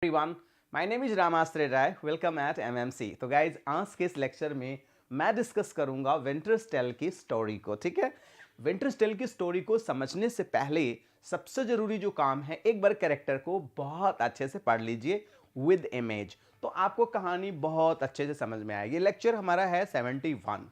Everyone, my name is Ramashray Rai. Welcome at MMC. तो guys, आज के इस लेक्चर में मैं डिस्कस करूंगा विंटर्स टेल की स्टोरी को। ठीक है, विंटर्स टेल की स्टोरी को समझने से पहले सबसे जरूरी जो काम है, एक बार कैरेक्टर को बहुत अच्छे से पढ़ लीजिए विद इमेज, तो आपको कहानी बहुत अच्छे से समझ में आएगी। लेक्चर हमारा है 71।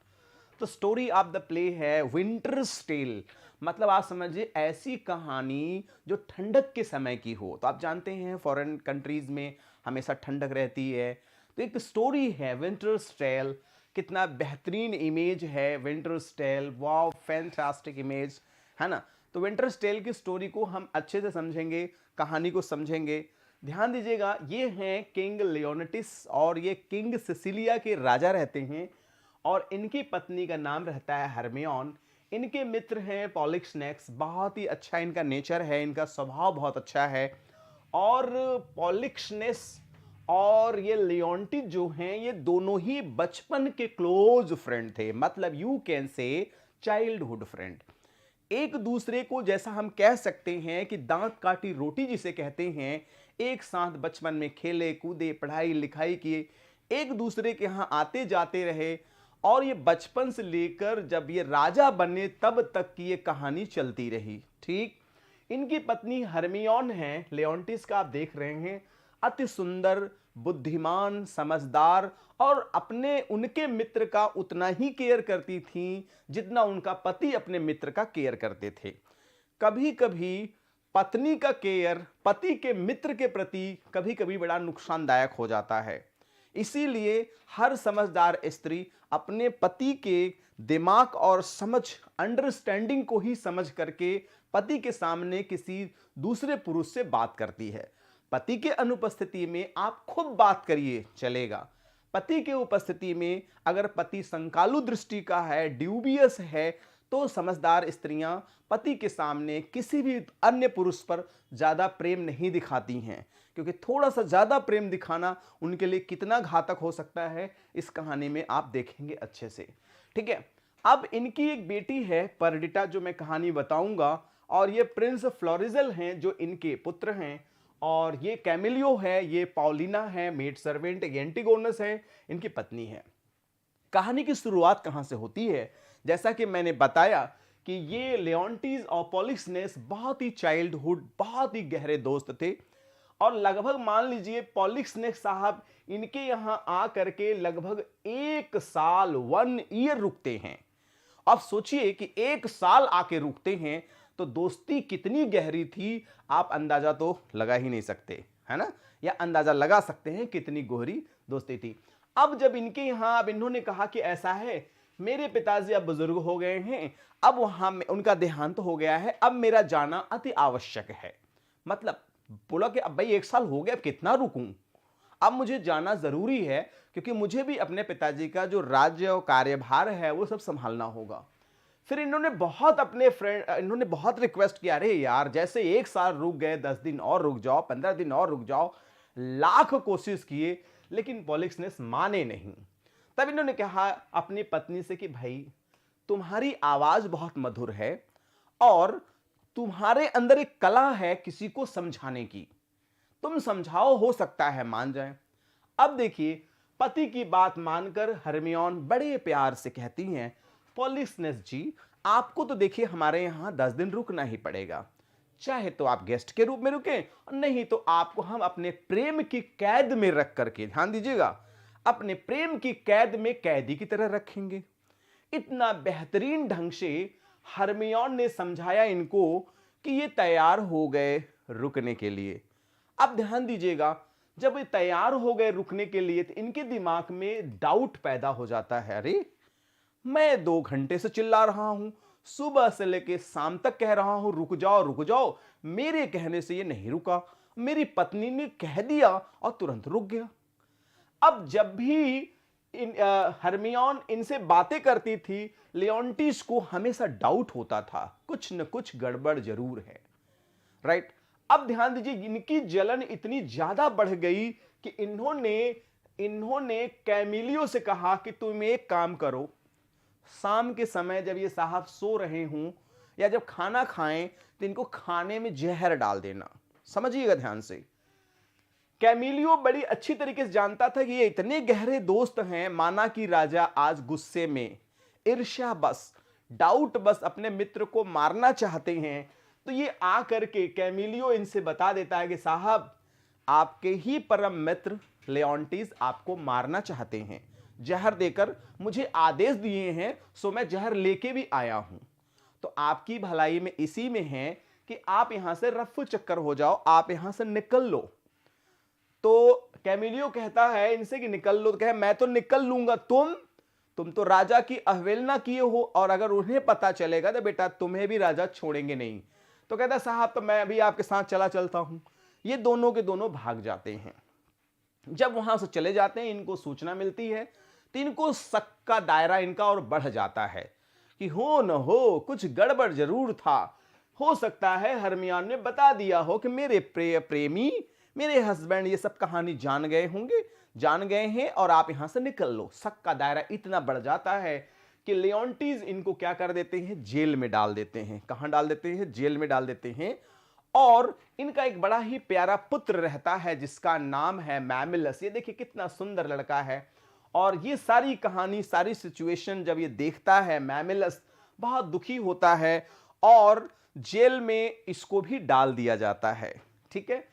तो स्टोरी ऑफ द प्ले है विंटर्स टेल, मतलब आप समझिए ऐसी कहानी जो ठंडक के समय की हो। तो आप जानते हैं फॉरेन कंट्रीज में हमेशा ठंडक रहती है, तो एक स्टोरी है विंटर्स टेल। कितना बेहतरीन इमेज है winter's tale, wow fantastic image, है ना। तो विंटर्स टेल की स्टोरी को हम अच्छे से समझेंगे, कहानी को समझेंगे। ध्यान दीजिएगा, ये हैं किंग लियोनिटिस और ये किंग सिसिलिया के राजा रहते हैं, और इनकी पत्नी का नाम रहता है हरमियोन। इनके मित्र हैं पॉलिक्सनेक्स, बहुत ही अच्छा इनका नेचर है, इनका स्वभाव बहुत अच्छा है। और पॉलिक्सनेस और ये लियोंटी जो हैं, ये दोनों ही बचपन के क्लोज फ्रेंड थे, मतलब you can say childhood friend. एक दूसरे को, जैसा हम कह सकते हैं कि दांत काटी रोटी जिसे कहते हैं, एक साथ बचपन में खेले कूदे, पढ़ाई लिखाई किए, एक दूसरे के यहाँ आते जाते रहे, और ये बचपन से लेकर जब ये राजा बने तब तक की ये कहानी चलती रही। ठीक, इनकी पत्नी हरमियोन है, लेओंटिस का आप देख रहे हैं, अति सुंदर, बुद्धिमान, समझदार, और अपने उनके मित्र का उतना ही केयर करती थी जितना उनका पति अपने मित्र का केयर करते थे। कभी कभी पत्नी का केयर पति के मित्र के प्रति कभी कभी बड़ा नुकसानदायक हो जाता है। इसीलिए हर समझदार स्त्री अपने पति के दिमाग और समझ, अंडरस्टैंडिंग को ही समझ करके पति के सामने किसी दूसरे पुरुष से बात करती है। पति के अनुपस्थिति में आप खूब बात करिए, चलेगा। पति के उपस्थिति में अगर पति संकालु दृष्टि का है, ड्यूबियस है, तो समझदार स्त्रियां पति के सामने किसी भी अन्य पुरुष पर ज्यादा प्रेम नहीं दिखाती हैं, क्योंकि थोड़ा सा ज्यादा प्रेम दिखाना उनके लिए कितना घातक हो सकता है इस कहानी में आप देखेंगे अच्छे से। ठीक है, अब इनकी एक बेटी है परडिटा, जो मैं कहानी बताऊंगा, और ये प्रिंस फ्लोरिजल हैं जो इनके पुत्र हैं, और ये कैमिलियो है, ये पॉलिना है मेड सर्वेंट, एंटिगोनस है इनकी पत्नी है। कहानी की शुरुआत कहां से होती है? जैसा कि मैंने बताया कि ये लियोंटीज और पॉलिक्सनेस बहुत ही चाइल्डहुड, बहुत ही गहरे दोस्त थे, और लगभग मान लीजिए पॉलिक्सनेस साहब इनके यहां आकर के लगभग 1 साल, 1 ईयर रुकते हैं। अब सोचिए कि 1 साल आके रुकते हैं, तो दोस्ती कितनी गहरी थी आप अंदाजा तो लगा ही नहीं सकते, है ना, या अंदाजा लगा सकते हैं कितनी गहरी दोस्ती थी। अब जब इनके यहां, अब इन्होंने कहा कि ऐसा है, मेरे पिताजी अब बुजुर्ग हो गए हैं, अब वहां उनका देहांत हो गया है, अब मेरा जाना अति आवश्यक है। मतलब बोला कि अब भाई 1 साल हो गया, अब कितना रुकूं, अब मुझे जाना जरूरी है, क्योंकि मुझे भी अपने पिताजी का जो राज्य और कार्यभार है वो सब संभालना होगा। फिर इन्होंने बहुत रिक्वेस्ट किया, अरे यार जैसे 1 साल रुक गए, 10 दिन और रुक जाओ, 15 दिन और रुक जाओ, लाख कोशिश किए, लेकिन पॉलिक्सनेस माने नहीं। तब इन्होंने कहा अपनी पत्नी से कि भाई तुम्हारी आवाज बहुत मधुर है, और तुम्हारे अंदर एक कला है किसी को समझाने की, तुम समझाओ, हो सकता है मान जाए। अब देखिए, पति की बात मानकर हरमियोन बड़े प्यार से कहती हैं, पॉलिक्सनेस जी, आपको तो देखिए हमारे यहां 10 दिन रुकना ही पड़ेगा, चाहे तो आप गेस्ट के रूप में रुकें, नहीं तो आपको हम अपने प्रेम की कैद में रख करके, ध्यान दीजिएगा, अपने प्रेम की कैद में कैदी की तरह रखेंगे। इतना बेहतरीन ढंग से हरमियोन ने समझाया इनको कि ये तैयार हो गए रुकने के लिए। अब ध्यान दीजिएगा, जब ये तैयार हो गए रुकने के लिए, तो इनके दिमाग में डाउट पैदा हो जाता है, अरे मैं 2 घंटे से चिल्ला रहा हूं, सुबह से लेके शाम तक कह रहा हूं रुक जाओ रुक जाओ, मेरे कहने से ये नहीं रुका, मेरी पत्नी ने कह दिया और तुरंत रुक गया। अब जब भी हरमियोन इनसे बातें करती थी, लियोंटिस को हमेशा डाउट होता था, कुछ न कुछ गड़बड़ जरूर है, राइट। अब ध्यान दीजिए, इनकी जलन इतनी ज्यादा बढ़ गई कि इन्होंने कैमिलियो से कहा कि तुम एक काम करो, शाम के समय जब ये साहब सो रहे हों या जब खाना खाएं, तो इनको खाने में जहर डाल देना। समझिएगा ध्यान से, कैमिलियो बड़ी अच्छी तरीके से जानता था कि ये इतने गहरे दोस्त हैं, माना कि राजा आज गुस्से में, ईर्ष्या बस, डाउट बस अपने मित्र को मारना चाहते हैं, तो ये आ करके कैमिलियो इनसे बता देता है कि साहब, आपके ही परम मित्र लेओंटीज आपको मारना चाहते हैं, जहर देकर मुझे आदेश दिए हैं, सो मैं जहर लेके भी आया हूं। तो आपकी भलाई में इसी में है कि आप यहां से रफू चक्कर हो जाओ, आप यहां से निकल लो। तो कैमिलियो कहता है इनसे कि निकल लो, तो कहे मैं तो निकल लूंगा, तुम तो राजा की अवहेलना किए हो, और अगर उन्हें पता चलेगा तो बेटा तुम्हें भी राजा छोड़ेंगे नहीं। तो कहता साहब तो मैं अभी आपके साथ चलता हूं। ये दोनों के दोनों भाग जाते हैं। जब वहां से चले जाते हैं, इनको सूचना मिलती है, तो इनको शक का दायरा इनका और बढ़ जाता है कि हो न हो कुछ गड़बड़ जरूर था। हो सकता है हरमियान ने बता दिया हो कि मेरे प्रेमी, मेरे हस्बैंड ये सब कहानी जान गए हैं, और आप यहां से निकल लो। शक का दायरा इतना बढ़ जाता है कि लेओंटीज इनको क्या कर देते हैं, जेल में डाल देते हैं। कहां डाल देते हैं? जेल में डाल देते हैं। और इनका एक बड़ा ही प्यारा पुत्र रहता है जिसका नाम है मैमिलस। ये देखिए कितना सुंदर लड़का है। और ये सारी कहानी, सारी सिचुएशन जब ये देखता है, मैमिलस बहुत दुखी होता है और जेल में इसको भी डाल दिया जाता है। ठीक है,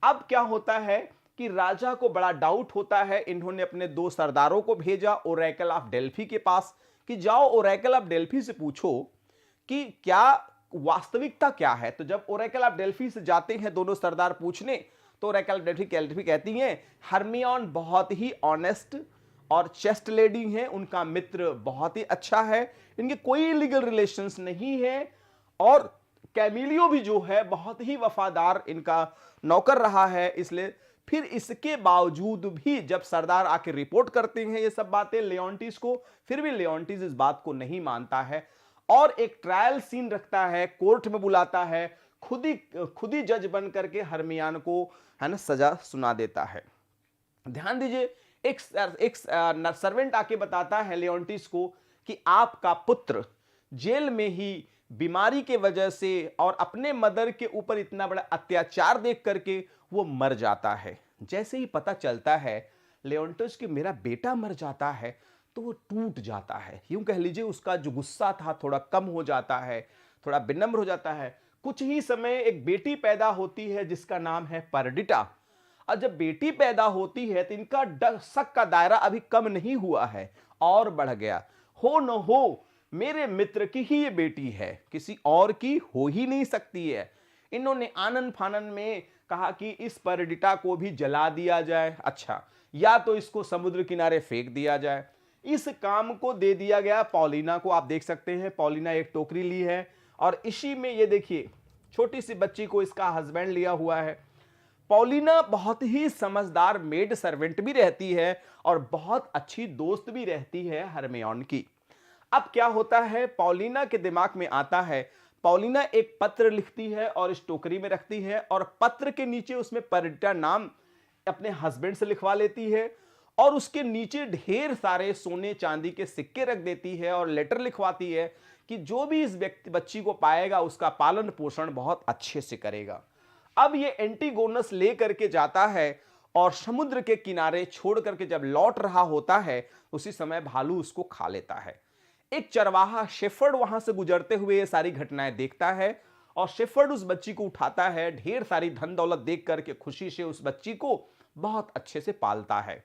अब क्या होता है कि राजा को बड़ा डाउट होता है। इन्होंने अपने 2 सरदारों को भेजा ओरेकल ऑफ डेल्फी के पास कि जाओ ओरेकल ऑफ डेल्फी से पूछो कि क्या वास्तविकता क्या है। तो जब ओरेकल ऑफ डेल्फी से जाते हैं दोनों सरदार पूछने, तो ओरेकल ऑफ डेल्फी कहती हैं हरमियोन बहुत ही ऑनेस्ट और चेस्ट लेडी हैं, उनका मित्र बहुत ही अच्छा है, इनके कोई लीगल रिलेशंस नहीं है, और कैमिलियो भी जो है बहुत ही वफादार इनका नौकर रहा है। इसलिए फिर इसके बावजूद भी जब सरदार आके रिपोर्ट करते हैं ये सब बातें लेओंटीज को, फिर भी लेओंटीज इस बात को नहीं मानता है और एक ट्रायल सीन रखता है, कोर्ट में बुलाता है, खुद ही जज बन करके हरमियान को है ना सजा सुना देता है। ध्यान दीजिए, एक सर्वेंट आके बताता है लेओंटीज को कि आपका पुत्र जेल में ही बीमारी के वजह से और अपने मदर के ऊपर इतना बड़ा अत्याचार देख करके वो मर जाता है। जैसे ही पता चलता है लेओंटीज कि मेरा बेटा मर जाता है, तो वो टूट जाता है। यूं कह लीजिए उसका जो गुस्सा था थोड़ा कम हो जाता है, थोड़ा विनम्र हो जाता है। कुछ ही समय एक बेटी पैदा होती है जिसका नाम है परडिटा। और जब बेटी पैदा होती है तो इनका शक का दायरा अभी कम नहीं हुआ है और बढ़ गया। हो न हो मेरे मित्र की ही ये बेटी है, किसी और की हो ही नहीं सकती है। इन्होंने आनन फानन में कहा कि इस परडिटा को भी जला दिया जाए, अच्छा, या तो इसको समुद्र किनारे फेंक दिया जाए। इस काम को दे दिया गया पॉलिना को। आप देख सकते हैं पॉलिना एक टोकरी ली है और इसी में ये देखिए छोटी सी बच्ची को इसका हस्बैंड लिया हुआ है। पॉलिना बहुत ही समझदार मेड सर्वेंट भी रहती है और बहुत अच्छी दोस्त भी रहती है हरमियोन की। अब क्या होता है, पॉलिना के दिमाग में आता है, पॉलिना एक पत्र लिखती है और इस टोकरी में रखती है और पत्र के नीचे उसमें परडिटा नाम अपने हस्बैंड से लिखवा लेती है और उसके नीचे ढेर सारे सोने चांदी के सिक्के रख देती है और लेटर लिखवाती है कि जो भी इस बच्ची को पाएगा उसका पालन पोषण बहुत अच्छे से करेगा। अब ये एंटीगोनस ले करके जाता है और समुद्र के किनारे छोड़ करके जब लौट रहा होता है उसी समय भालू उसको खा लेता है। एक चरवाहा शेफर्ड वहां से गुजरते हुए ये सारी घटनाएं देखता है और शेफर्ड उस बच्ची को उठाता है, ढेर सारी धन दौलत देख करके खुशी से उस बच्ची को बहुत अच्छे से पालता है।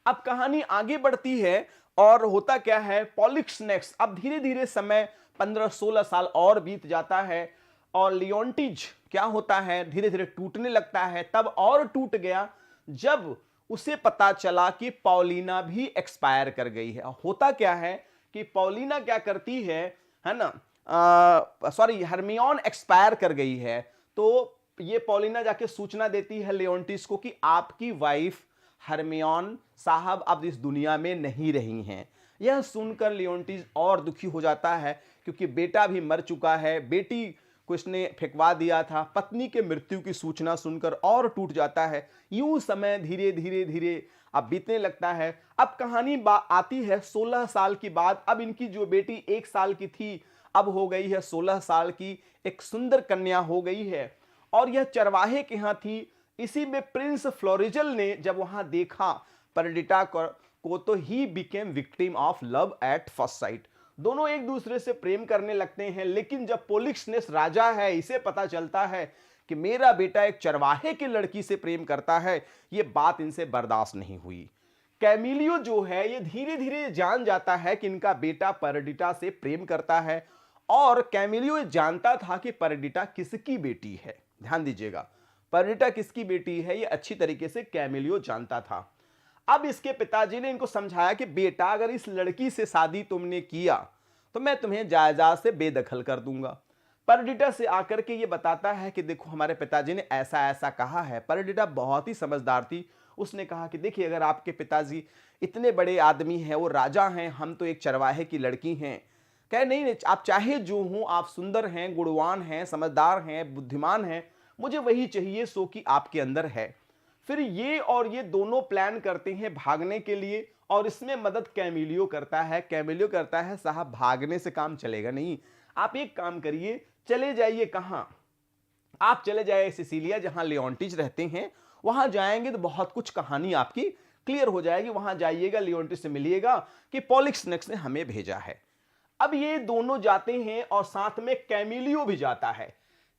अब कहानी आगे बढ़ती है और होता क्या है, पॉलिक्स नेक्स्ट। अब धीरे धीरे समय 15-16 साल और बीत जाता है और लियोंटीज क्या होता है, धीरे धीरे टूटने लगता है। तब और टूट गया जब उसे पता चला कि पॉलिना भी एक्सपायर कर गई है। होता क्या है कि पॉलिना क्या करती है ना, सॉरी, हरमियोन एक्सपायर कर गई है। तो ये पॉलिना जाके सूचना देती है लियोंटीज को कि आपकी वाइफ हरमियोन साहब अब इस दुनिया में नहीं रही हैं। यह सुनकर लियोंटीज और दुखी हो जाता है क्योंकि बेटा भी मर चुका है, बेटी को इसने फेंकवा दिया था। पत्नी के मृत्यु की सूचना सुनकर और टूट जाता है। यूं समय धीरे धीरे धीरे अब बीतने लगता है। अब कहानी आती है 16 साल की बात। अब इनकी जो बेटी 1 साल की थी अब हो गई है 16 साल की, एक सुंदर कन्या हो गई है और यह चरवाहे के यहाँ थी। इसी में प्रिंस फ्लोरिजल ने जब वहां देखा परडिटा को तो he became victim of love at first sight. दोनों एक दूसरे से प्रेम करने लगते हैं, लेकिन जब पोलिक्सनेस राजा है इसे पता चलता है कि मेरा बेटा एक चरवाहे की लड़की से प्रेम करता है, ये बात इनसे बर्दाश्त नहीं हुई। कैमिलियो जो है ये धीरे धीरे जान जाता है कि इनका बेटा परडिटा से प्रेम करता है, और कैमिलियो ये जानता था कि परडिटा किसकी बेटी है। ध्यान दीजिएगा, परडिटा किसकी बेटी है ये अच्छी तरीके से कैमिलियो जानता था। अब इसके पिताजी ने इनको समझाया कि बेटा अगर इस लड़की से शादी तुमने किया तो मैं तुम्हें जायदाद से बेदखल कर दूंगा। परडिटा से आकर के ये बताता है कि देखो हमारे पिताजी ने ऐसा ऐसा कहा है। परडिटा बहुत ही समझदार थी, उसने कहा कि देखिए अगर आपके पिताजी इतने बड़े आदमी हैं, वो राजा हैं, हम तो एक चरवाहे की लड़की हैं। कहे नहीं नहीं, आप चाहे जो हो, आप सुंदर हैं, गुणवान हैं, समझदार हैं, बुद्धिमान हैं, मुझे वही चाहिए सो कि आपके अंदर है। फिर ये और ये दोनों प्लान करते हैं भागने के लिए, और इसमें मदद कैमिलियो करता है। कैमिलियो करता है साहब भागने से काम चलेगा नहीं, आप एक काम करिए, चले जाइए। कहां? आप चले जाइए सिसिलिया जहां लियोन्टिस रहते हैं, वहां जाएंगे तो बहुत कुछ कहानी आपकी क्लियर हो जाएगी। वहां जाइएगा, लियोन्टिस से मिलिएगा कि पॉलिक्सनेस ने हमें भेजा है। अब ये दोनों जाते हैं और साथ में कैमिलियो भी जाता है।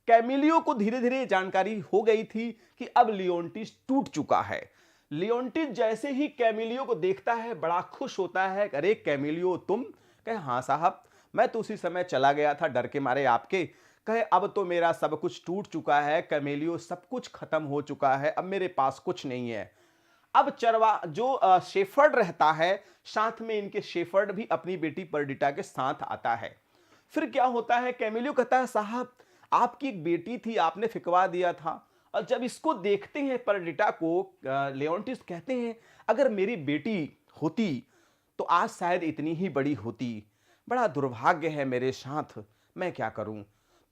कैमिलियो को धीरे धीरे जानकारी हो गई थी कि अब लियोन्टिस टूट चुका है। लियोन्टिस जैसे ही कैमिलियो को देखता है बड़ा खुश होता है। अरे कैमिलियो तुम? कहे हाँ साहब, मैं तो उसी समय चला गया था डर के मारे आपके। कहे अब तो मेरा सब कुछ टूट चुका है कैमिलियो, सब कुछ खत्म हो चुका है, अब मेरे पास कुछ नहीं है। अब चरवा जो शेफर्ड रहता है, साथ में इनके शेफर्ड भी अपनी बेटी परडिटा के साथ आता है। फिर क्या होता है, कैमिलियो कहता है साहब आपकी एक बेटी थी, आपने फिकवा दिया था। और जब इसको देखते हैं परडिटा को, लियोन्टिस कहते हैं अगर मेरी बेटी होती तो आज शायद इतनी ही बड़ी होती, बड़ा दुर्भाग्य है मेरे साथ, मैं क्या करूं।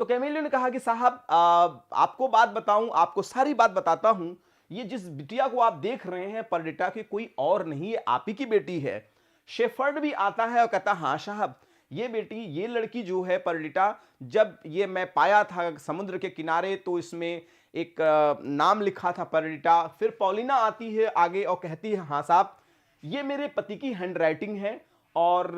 तो कैमिलियो ने कहा कि साहब आपको बात बताऊं, आपको सारी बात बताता हूं, ये जिस बिटिया को आप देख रहे हैं परडिटा की कोई और नहीं, ये आप ही की बेटी है। शेफर्ड भी आता है और कहता हाँ साहब, ये बेटी, ये लड़की जो है परडिटा, जब ये मैं पाया था समुद्र के किनारे तो इसमें एक नाम लिखा था परडिटा। फिर पॉलिना आती है आगे और कहती है हाँ साहब ये मेरे पति की हैंडराइटिंग है, और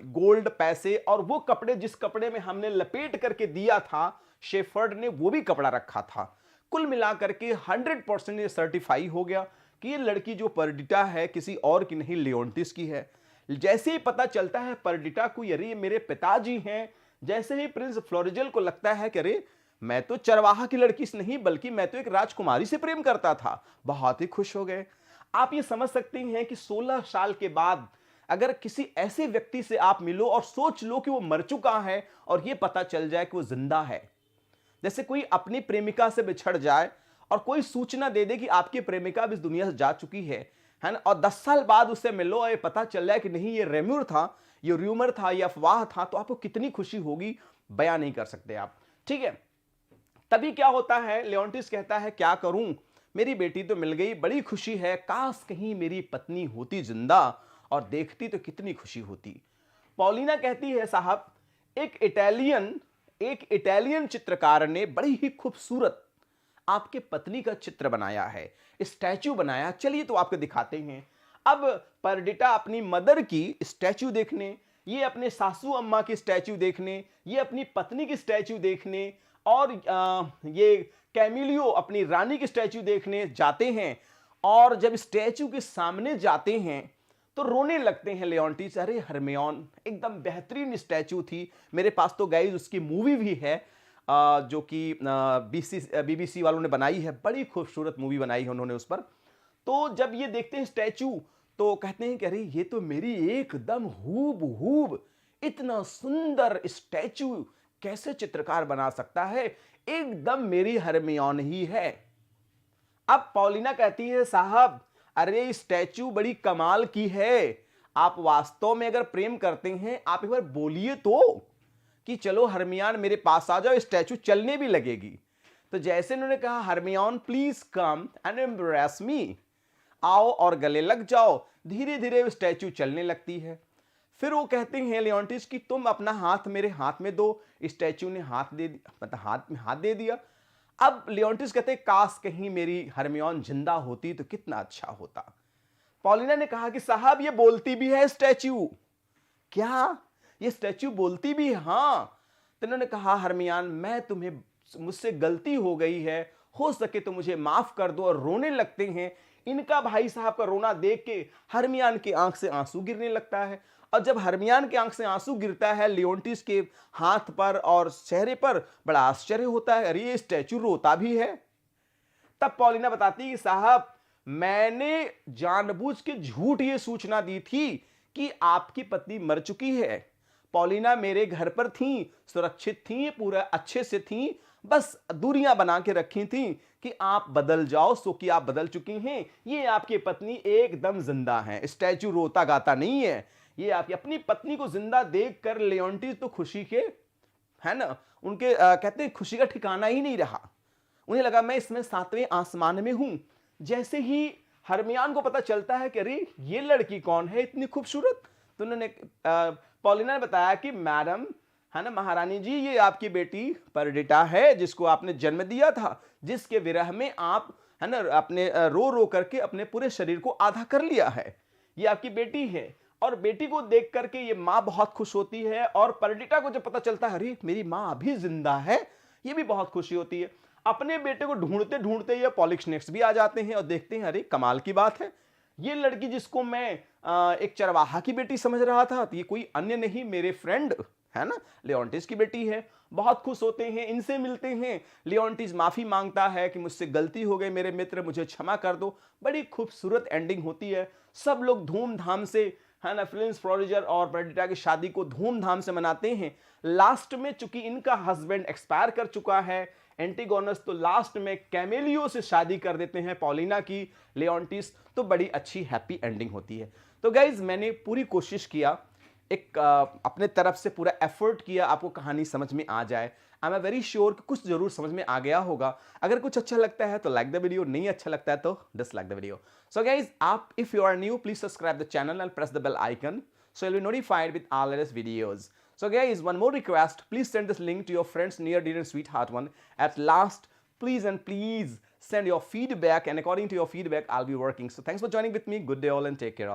गोल्ड पैसे और वो कपड़े जिस कपड़े में हमने लपेट करके दिया था शेफर्ड ने, वो भी कपड़ा रखा था। कुल मिलाकर के 100% ये सर्टिफाई हो गया कि ये लड़की जो परडिटा है किसी और की नहीं, लियोन्टिस की है। जैसे ही पता चलता है परडिटा को अरे ये मेरे पिताजी हैं, जैसे ही प्रिंस फ्लोरिजल को लगता है कि अरे मैं तो चरवाहा की लड़की से नहीं बल्कि मैं तो एक राजकुमारी से प्रेम करता था, बहुत ही खुश हो गए। आप ये समझ सकते हैं कि 16 साल के बाद अगर किसी ऐसे व्यक्ति से आप मिलो और सोच लो कि वो मर चुका है और ये पता चल जाए कि वो जिंदा है। जैसे कोई अपनी प्रेमिका से बिछड़ जाए और कोई सूचना दे दे कि आपकी प्रेमिका अब इस दुनिया से जा चुकी है ना, और 10 साल बाद उससे मिलो और ये पता चल जाए कि नहीं ये रेम्यूर था, ये र्यूमर था, ये अफवाह था, तो आपको कितनी खुशी होगी बयां नहीं कर सकते आप। ठीक है, तभी क्या होता है, लियोन्टिस कहता है क्या करूं, मेरी बेटी तो मिल गई, बड़ी खुशी है, काश कहीं मेरी पत्नी होती जिंदा और देखती तो कितनी खुशी होती। पॉलिना कहती है साहब एक इटालियन चित्रकार ने बड़ी ही खूबसूरत आपके पत्नी का चित्र बनाया है, स्टैचू बनाया, चलिए तो आपको दिखाते हैं। अब परडिटा अपनी मदर की स्टैचू देखने, ये अपने सासू अम्मा की स्टैचू देखने, ये अपनी पत्नी की स्टैचू देखने, और ये कैमिलियो अपनी रानी की स्टैचू देखने जाते हैं। और जब स्टैचू के सामने जाते हैं तो रोने लगते हैं लियोन्टिस। अरे हरमियोन एकदम बेहतरीन स्टैचू थी, मेरे पास तो गाइस उसकी मूवी भी है जो कि बीबीसी वालों ने बनाई है, बड़ी खूबसूरत मूवी बनाई है उन्होंने उस पर। तो जब ये देखते हैं स्टैचू तो कहते हैं कि अरे ये तो मेरी एकदम हूबहूब, इतना सुंदर स्टैचू कैसे चित्रकार बना सकता है, एकदम मेरी हरमियोन ही है। अब पॉलिना कहती है साहब अरे स्टैचू बड़ी कमाल की है, आप वास्तव में अगर प्रेम करते हैं आप एक बार बोलिए तो कि चलो हरमियान मेरे पास आ जाओ, स्टैचू चलने भी लगेगी। तो जैसे उन्होंने कहा हरमियान प्लीज कम एंड एम्ब्रेस मी, आओ और गले लग जाओ, धीरे धीरे स्टैचू चलने लगती है। फिर वो कहते हैं लियोन्टिस कि तुम अपना हाथ मेरे हाथ में दो। स्टैचू ने हाथ दे दिया, मतलब हाथ में हाथ दे दिया। अब लियोन्टिस कहते काश कहीं मेरी हरमियोन जिंदा होती तो कितना अच्छा होता। पॉलिना ने कहा कि साहब ये बोलती भी है स्टैच्यू। क्या ये स्टैच्यू बोलती भी है? हाँ। तो इन्होंने कहा हरमियान मैं तुम्हें, मुझसे गलती हो गई है, हो सके तो मुझे माफ कर दो, और रोने लगते हैं। इनका भाई साहब का रोना देख के हरमियान की आंख से आंसू गिरने लगता है, और जब हरमियान की आंख से आंसू गिरता है लियोन्टिस के हाथ पर और चेहरे पर, बड़ा आश्चर्य होता है, अरे ये स्टैच्यू रोता भी है। तब पॉलिना बताती है कि साहब मैंने जानबूझ के झूठ ये सूचना दी थी कि आपकी पत्नी मर चुकी है। पॉलिना मेरे घर पर थी, सुरक्षित थी, पूरा अच्छे से थी, बस दूरियां बना के रखी थी कि आप बदल जाओ, सो कि आप बदल चुकी हैं। ये आपकी पत्नी एकदम जिंदा है, स्टैच्यू रोता गाता नहीं है। ये आपकी अपनी पत्नी को जिंदा देखकर लियोन्टिस तो खुशी के, है ना, उनके कहते हैं खुशी का ठिकाना ही नहीं रहा। उन्हें लगा मैं इसमें सातवें आसमान में हूं। जैसे ही हरमियान को पता चलता है कि अरे ये लड़की कौन है इतनी खूबसूरत, तो उन्होंने पॉलिना ने बताया कि मैडम, है ना महारानी जी, ये आपकी बेटी परडिटा है जिसको आपने जन्म दिया था, जिसके विरह में आप, है ना, अपने रो रो करके अपने पूरे शरीर को आधा कर लिया है। ये आपकी बेटी है। और बेटी को देख करके ये माँ बहुत खुश होती है, और परडिटा को जब पता चलता है अरे मेरी माँ अभी जिंदा है, ये भी बहुत खुशी होती है। अपने बेटे को ढूंढते ढूंढते ये पॉलिक्सनेक्स भी आ जाते हैं और देखते हैं अरे कमाल की बात है, ये लड़की जिसको मैं एक चरवाहा की बेटी समझ रहा था, तो ये कोई अन्य नहीं, मेरे फ्रेंड, है ना, लियोन्टिस की बेटी है। बहुत खुश होते हैं, इनसे मिलते हैं। लियोन्टिस माफी मांगता है कि मुझसे गलती हो गई मेरे मित्र, मुझे क्षमा कर दो। बड़ी खूबसूरत एंडिंग होती है। सब लोग धूमधाम से, है ना, फिलिंस फ्रोरिजर और परडिटा की शादी को धूमधाम से मनाते हैं। लास्ट में चूंकि इनका हस्बैंड एक्सपायर कर चुका है एंटीगोनस, तो लास्ट में कैमेलियो से शादी कर देते हैं पॉलिना की लियोन्टिस, तो बड़ी अच्छी हैप्पी एंडिंग होती है। तो गाइज मैंने पूरी कोशिश किया, एक अपने तरफ से पूरा एफर्ट किया आपको कहानी समझ में आ जाए। आई एम वेरी श्योर कि कुछ जरूर समझ में आ गया होगा। अगर कुछ अच्छा लगता है तो लाइक द वीडियो, नहीं अच्छा लगता है तो dislike the video. So guys, आप if you are new please subscribe the channel and press the bell icon so you'll be notified with all latest videos. So guys, one more request, please send this link to your friends, near dear and sweetheart one. At last, please and please send your feedback, and according to your feedback I'll be working. So thanks for joining with me. Good day all and take care all.